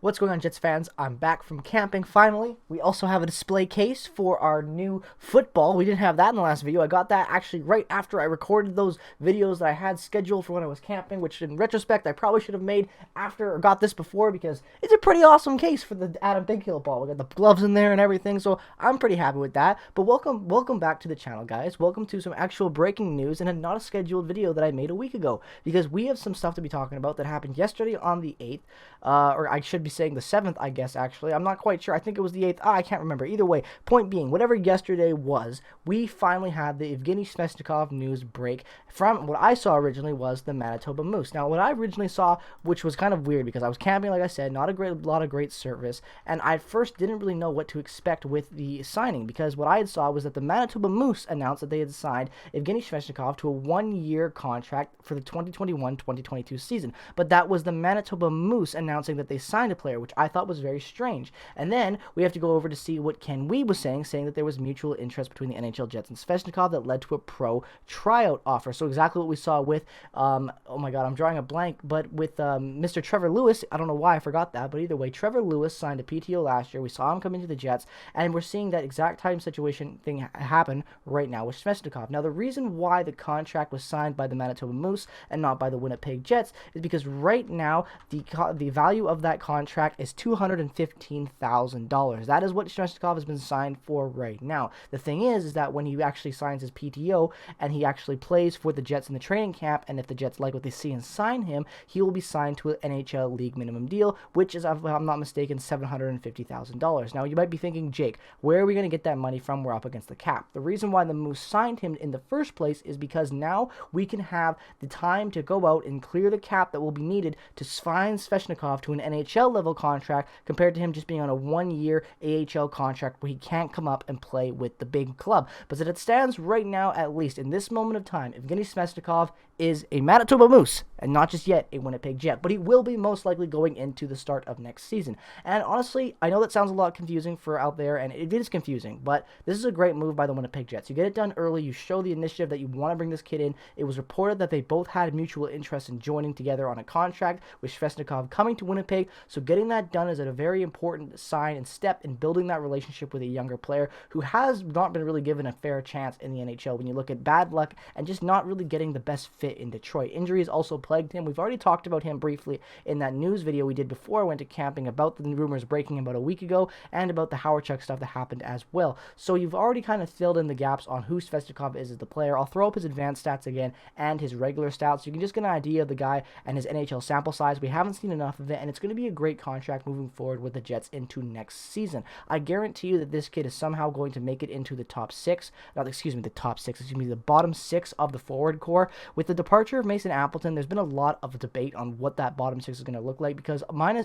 What's going on, Jets fans? I'm back from camping finally. We also have a display case for our new football. We didn't have that in the last video. I got that actually right after I recorded those videos that I had scheduled for when I was camping, which in retrospect I probably should have made after or got this before because it's a pretty awesome case for the Adam Big Hill ball. We got the gloves in there and everything, so I'm pretty happy with that. But welcome back to the channel, guys. Welcome to some actual breaking news and not a scheduled video that I made a week ago because we have some stuff to be talking about that happened yesterday on the 8th, or I should be saying the 7th, I guess, actually. I'm not quite sure. I think it was the 8th. I can't remember. Either way, point being, whatever yesterday was, we finally had the Evgeny Svechnikov news break from what I saw originally was the Manitoba Moose. Now, what I originally saw, which was kind of weird because I was camping, like I said, not a lot of great service, and I first didn't really know what to expect with the signing because what I had saw was that the Manitoba Moose announced that they had signed Evgeny Svechnikov to a one-year contract for the 2021-2022 season. But that was the Manitoba Moose announcing that they signed a player, which I thought was very strange. And then we have to go over to see what Ken Wee was saying that there was mutual interest between the NHL Jets and Svechnikov that led to a pro tryout offer. So exactly what we saw with, oh my God, I'm drawing a blank, but with Mr. Trevor Lewis, I don't know why I forgot that, but either way, Trevor Lewis signed a PTO last year. We saw him come into the Jets, and we're seeing that exact time situation thing happen right now with Svechnikov. Now, the reason why the contract was signed by the Manitoba Moose and not by the Winnipeg Jets is because right now the value of that contract is $215,000. That is what Svechnikov has been signed for right now. The thing is that when he actually signs his PTO and he actually plays for the Jets in the training camp, and if the Jets like what they see and sign him, he will be signed to an NHL league minimum deal, which is, if I'm not mistaken, $750,000. Now, you might be thinking, Jake, where are we going to get that money from? We're up against the cap. The reason why the Moose signed him in the first place is because now we can have the time to go out and clear the cap that will be needed to sign Svechnikov to an NHL level contract compared to him just being on a one-year AHL contract where he can't come up and play with the big club. But as it stands right now, at least in this moment of time, Evgeny Svechnikov is a Manitoba Moose and not just yet a Winnipeg Jet, but he will be most likely going into the start of next season. And honestly, I know that sounds a lot confusing for out there, and it is confusing, but this is a great move by the Winnipeg Jets. You get it done early, you show the initiative that you want to bring this kid in. It was reported that they both had mutual interest in joining together on a contract with Svechnikov coming to Winnipeg, so getting that done is a very important sign and step in building that relationship with a younger player who has not been really given a fair chance in the NHL when you look at bad luck and just not really getting the best fit in Detroit. Injuries also plagued him. We've already talked about him briefly in that news video we did before I went to camping about the rumors breaking about a week ago and about the Howard stuff that happened as well. So you've already kind of filled in the gaps on who Svechnikov is as the player. I'll throw up his advanced stats again and his regular stats so you can just get an idea of the guy and his NHL sample size. We haven't seen enough of it, and it's going to be a great contract moving forward with the Jets into next season. I guarantee you that this kid is somehow going to make it into the top six, the bottom six of the forward core. With the departure of Mason Appleton, there's been a lot of debate on what that bottom six is going to look like because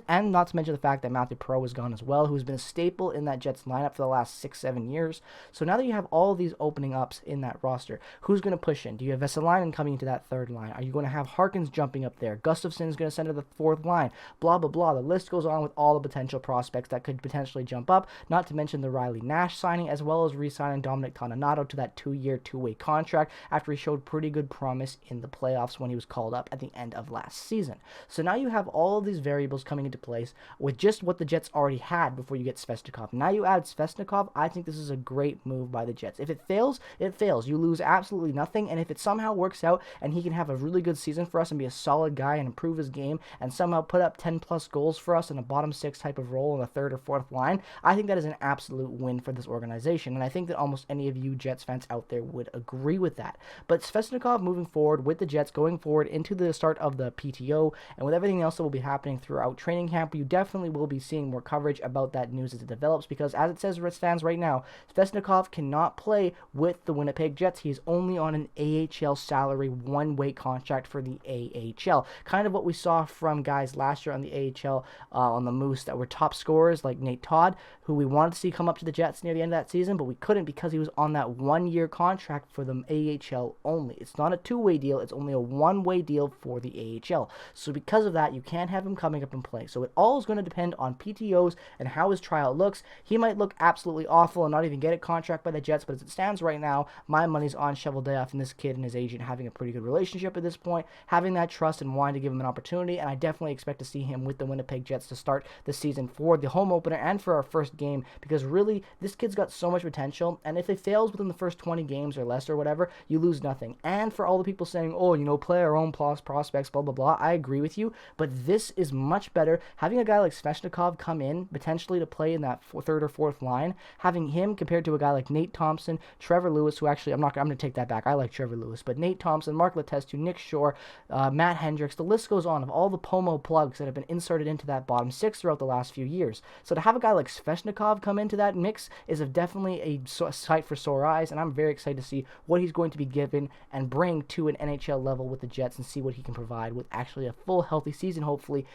and not to mention the fact that Matthew Perreault is gone as well, who's been a staple in that Jets lineup for the last 6-7 years. So now that you have all these opening ups in that roster, who's going to push in? Do you have Vesalainen coming into that third line? Are you going to have Harkins jumping up there? Gustafsson is going to send to the fourth line. Blah, blah, blah. The list goes on with all the potential prospects that could potentially jump up, not to mention the Riley Nash signing, as well as re-signing Dominic Toninato to that 2-year, 2-way contract after he showed pretty good promise in the playoffs when he was called up at the end of last season. So now you have all of these variables coming into place with just what the Jets already had before you get Svechnikov. Now you add Svechnikov. I think this is a great move by the Jets. If it fails, it fails. You lose absolutely nothing, and if it somehow works out and he can have a really good season for us and be a solid guy and improve his game and somehow put up 10-plus goals for us in a bottom six type of role in the third or fourth line, I think that is an absolute win for this organization, and I think that almost any of you Jets fans out there would agree with that. But Svechnikov moving forward with the Jets, going forward into the start of the PTO, and with everything else that will be happening throughout training camp, you definitely will be seeing more coverage about that news as it develops, because as it stands right now, Svechnikov cannot play with the Winnipeg Jets. He is only on an AHL salary one-way contract for the AHL. Kind of what we saw from guys last year on the AHL on the Moose that were top scorers like Nate Todd, who we wanted to see come up to the Jets near the end of that season, but we couldn't because he was on that one-year contract for the AHL only. It's not a two-way deal. It's only a one-way deal for the AHL. So because of that, you can't have him coming up and play. So it all is going to depend on PTOs and how his trial looks. He might look absolutely awful and not even get a contract by the Jets, but as it stands right now, my money's on Cheveldayoff and this kid and his agent having a pretty good relationship at this point, having that trust and wanting to give him an opportunity, and I definitely expect to see him with the Winnipeg Winnipeg Jets to start the season for the home opener and for our first game, because really, this kid's got so much potential, and if it fails within the first 20 games or less or whatever, you lose nothing. And for all the people saying, oh, play our own prospects, blah, blah, blah, I agree with you, but this is much better. Having a guy like Svechnikov come in, potentially to play in that third or fourth line, having him compared to a guy like Nate Thompson, Trevor Lewis, who actually, I'm going to take that back, I like Trevor Lewis, but Nate Thompson, Mark Letestu, Nick Shore, Matt Hendricks, the list goes on of all the Pomo plugs that have been inserted into that bottom six throughout the last few years. So to have a guy like Svechnikov come into that mix is definitely a sight for sore eyes, and I'm very excited to see what he's going to be given and bring to an NHL level with the Jets and see what he can provide with actually a full healthy season, hopefully,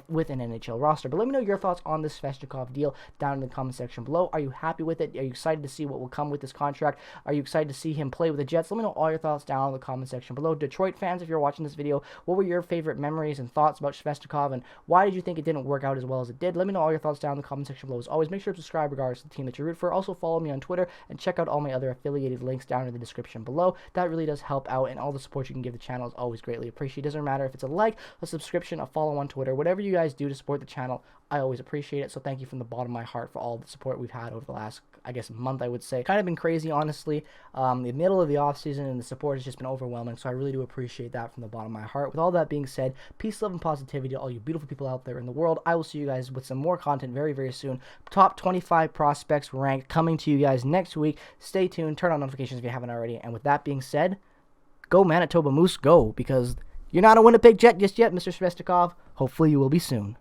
with an NHL roster. But let me know your thoughts on this Svechnikov deal down in the comment section below. Are you happy with it? Are you excited to see what will come with this contract? Are you excited to see him play with the Jets? Let me know all your thoughts down in the comment section below. Detroit fans, if you're watching this video, what were your favorite memories and thoughts about Svechnikov, and why did you think it didn't work out as well as it did? Let me know all your thoughts down in the comment section below. As always, make sure to subscribe regardless of the team that you root for. Also, follow me on Twitter and check out all my other affiliated links down in the description below. That really does help out, and all the support you can give the channel is always greatly appreciated. It doesn't matter if it's a like, a subscription, a follow on Twitter, whatever you guys do to support the channel, I always appreciate it. So thank you from the bottom of my heart for all the support we've had over the last, I guess, month, I would say. Kind of been crazy, honestly. The middle of the offseason, and the support has just been overwhelming, so I really do appreciate that from the bottom of my heart. With all that being said, peace, love, and positivity to all you beautiful people out there in the world. I will see you guys with some more content very, very soon. Top 25 prospects ranked coming to you guys next week. Stay tuned. Turn on notifications if you haven't already. And with that being said, go Manitoba Moose, go, because you're not a Winnipeg Jet just yet, Mr. Svechnikov. Hopefully you will be soon.